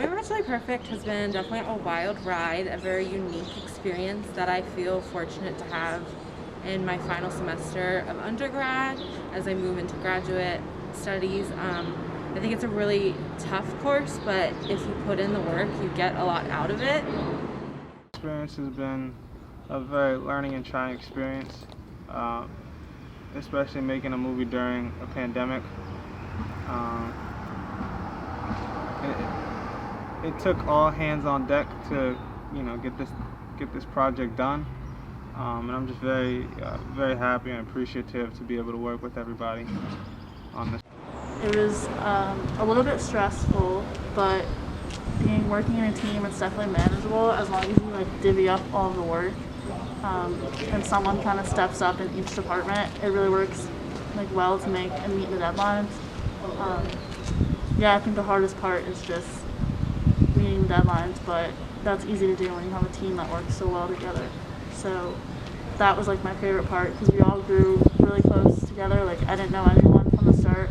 Virtually Perfect has been definitely a wild ride, a very unique experience that I feel fortunate to have in my final semester of undergrad as I move into graduate studies. I think it's a really tough course, but if you put in the work, you get a lot out of it. Experience has been a very learning and trying experience, uh, especially making a movie during a pandemic. Um, it took all hands on deck to, get this project done, and I'm just very happy and appreciative to be able to work with everybody on this. It was a little bit stressful, but working in a team, it's definitely manageable as long as you divvy up all of the work, and someone kind of steps up in each department. It really works well to make and meet the deadlines. Yeah, I think the hardest part is just meeting deadlines, but that's easy to do when you have a team that works so well together. So that was my favorite part because we all grew really close together. I didn't know anyone from the start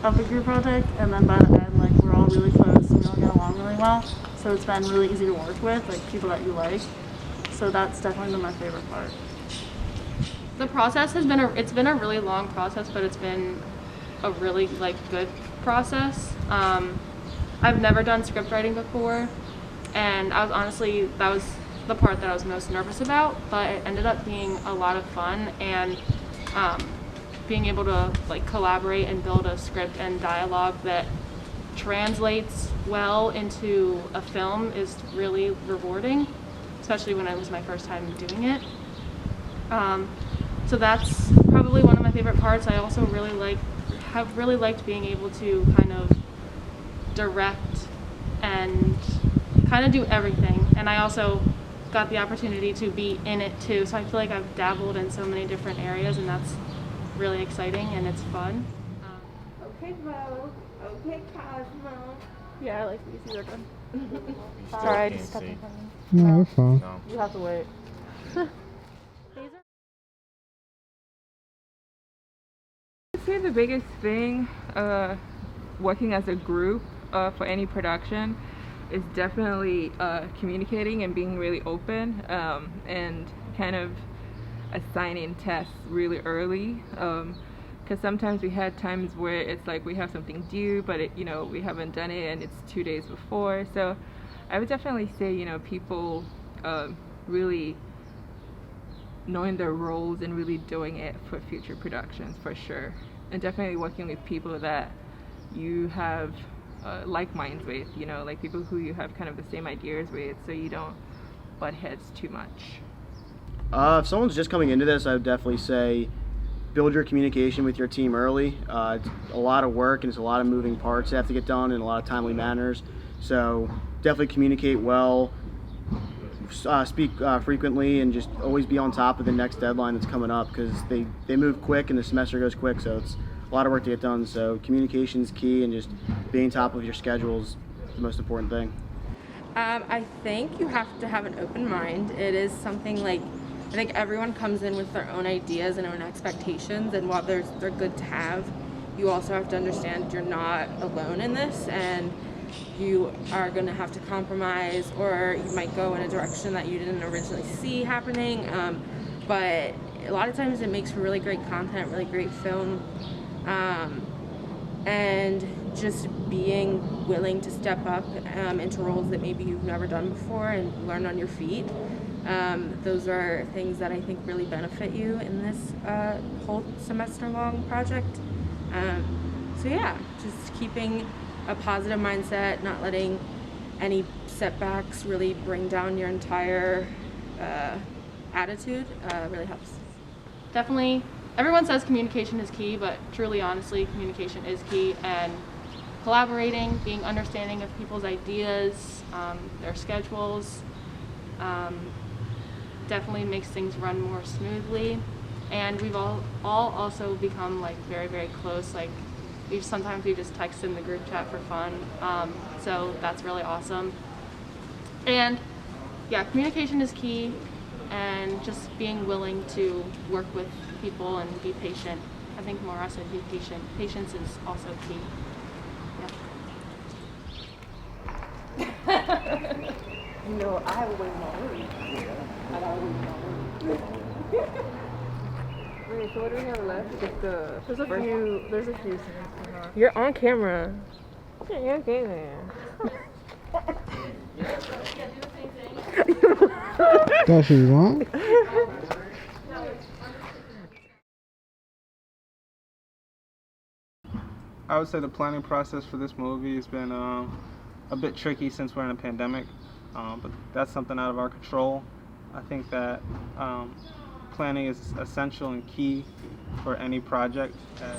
of the group project, and then by the end, we're all really close and we all get along really well. So it's been really easy to work with, people that you like. So that's definitely been my favorite part. The process has been it's been a really long process, but it's been a really good process. I've never done script writing before, and I was honestly, that was the part that I was most nervous about, but it ended up being a lot of fun, and being able to collaborate and build a script and dialogue that translates well into a film is really rewarding, especially when it was my first time doing it. So that's probably one of my favorite parts. I also have really liked being able to kind of direct and kind of do everything, and I also got the opportunity to be in it too, so I feel like I've dabbled in so many different areas, and that's really exciting and it's fun. Okay, Vogue. Okay, Cosmo. Yeah, I like these. These are good. Sorry, I just stepped in front of you. No, it's fine. No. You have to wait. I'd say the biggest thing working as a group for any production is definitely communicating and being really open, and kind of assigning tasks really early, because sometimes we had times where it's we have something due, but we haven't done it and it's 2 days before. So I would definitely say people really knowing their roles and really doing it for future productions for sure, and definitely working with people that you have like minds with, people who you have kind of the same ideas with, so you don't butt heads too much. If someone's just coming into this, I would definitely say build your communication with your team early. It's a lot of work and it's a lot of moving parts that have to get done in a lot of timely manners. So definitely communicate well, speak frequently, and just always be on top of the next deadline that's coming up, because they move quick and the semester goes quick, so it's a lot of work to get done. So communication is key, and just being top of your schedule is the most important thing. I think you have to have an open mind. It is something I think everyone comes in with their own ideas and own expectations, and while they're good to have, you also have to understand you're not alone in this, and you are going to have to compromise, or you might go in a direction that you didn't originally see happening, but a lot of times it makes for really great content, really great film, and just being willing to step up into roles that maybe you've never done before and learn on your feet. Those are things that I think really benefit you in this whole semester-long project. So yeah, just keeping a positive mindset, not letting any setbacks really bring down your entire attitude really helps. Definitely, everyone says communication is key, but truly, honestly, communication is key, and collaborating, being understanding of people's ideas, their schedules, definitely makes things run more smoothly. And we've all also become very, very close. Sometimes we just text in the group chat for fun, so that's really awesome. And yeah, communication is key, and just being willing to work with people and be patient. I think Maura said be patient. Patience is also key. Yeah. No, I have a way more words. I got a way more words. Wait, so what do we have left? Just the There's a few scenes coming on. You're on camera. Yeah, you're on camera. That's what you want? I would say the planning process for this movie has been a bit tricky since we're in a pandemic, but that's something out of our control. I think that planning is essential and key for any project.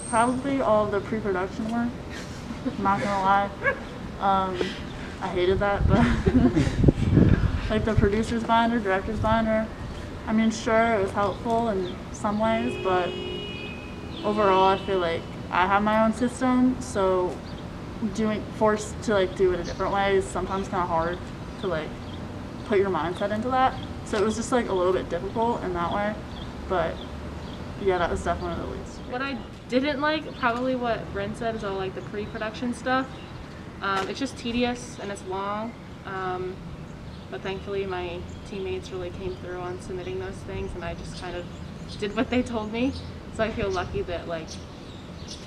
Probably all the pre-production work. I'm not gonna lie. I hated that, but like the producer's binder, director's binder. I mean, sure, it was helpful in some ways, but overall, I feel like I have my own system, so forced to like do it a different way is sometimes kind of hard to like put your mindset into that. So it was just like a little bit difficult in that way, but yeah, that was definitely the least. What I didn't like, probably what Bryn said, is all like the pre-production stuff. It's just tedious and it's long, but thankfully my teammates really came through on submitting those things, and I just kind of did what they told me. So I feel lucky that like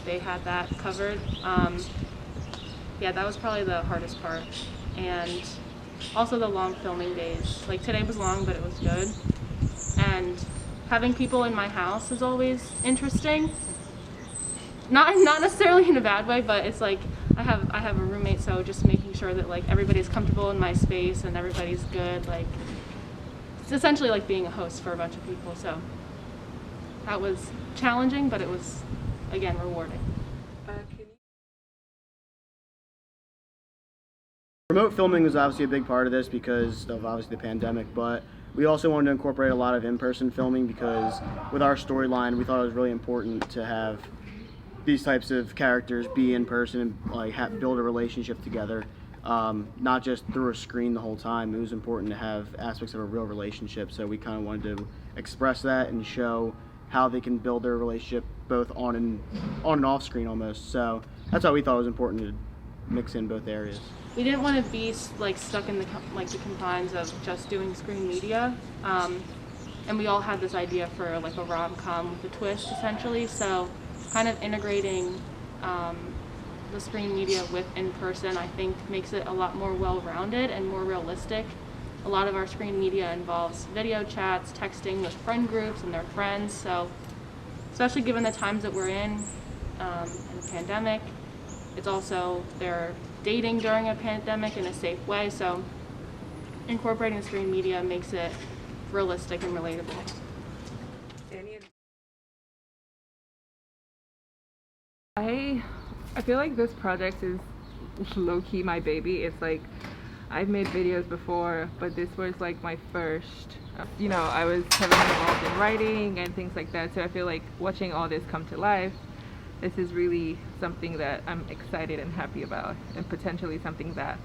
they had that covered. Yeah, that was probably the hardest part, and also the long filming days. Like today was long, but it was good. And having people in my house is always interesting. Not necessarily in a bad way, but it's like I have a roommate, so just making sure that like everybody's comfortable in my space and everybody's good. Like it's essentially like being a host for a bunch of people. So that was challenging, but it was again rewarding. Remote filming was obviously a big part of this because of obviously the pandemic, but we also wanted to incorporate a lot of in-person filming because with our storyline, we thought it was really important to have these types of characters be in person and like build a relationship together, not just through a screen the whole time. It was important to have aspects of a real relationship, so we kind of wanted to express that and show how they can build their relationship both on and off screen almost. So that's why we thought it was important to mix in both areas. We didn't want to be like stuck in the confines of just doing screen media, and we all had this idea for like a rom-com with a twist essentially. So kind of integrating the screen media with in-person, I think, makes it a lot more well-rounded and more realistic. A lot of our screen media involves video chats, texting with friend groups and their friends. So especially given the times that we're in the pandemic, it's also they're dating during a pandemic in a safe way. So incorporating the screen media makes it realistic and relatable. I feel like this project is low-key my baby. It's like I've made videos before, but this was like my first. You know, I was heavily involved in writing and things like that, so I feel like watching all this come to life, this is really something that I'm excited and happy about, and potentially something that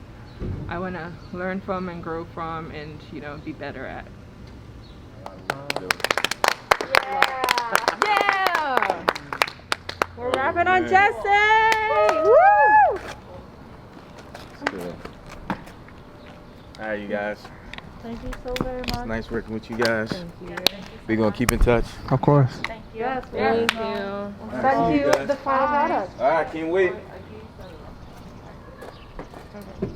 I want to learn from and grow from and, you know, be better at. Yeah! We're wrapping on Jesse! Woo! That's good. All right, you guys. Thank you so very much. It's nice working with you guys. Thank you. We're going to keep in touch. Of course. Thank you. Yes, Yeah. thank you. Thank you. The final product. All right, can't wait. Okay.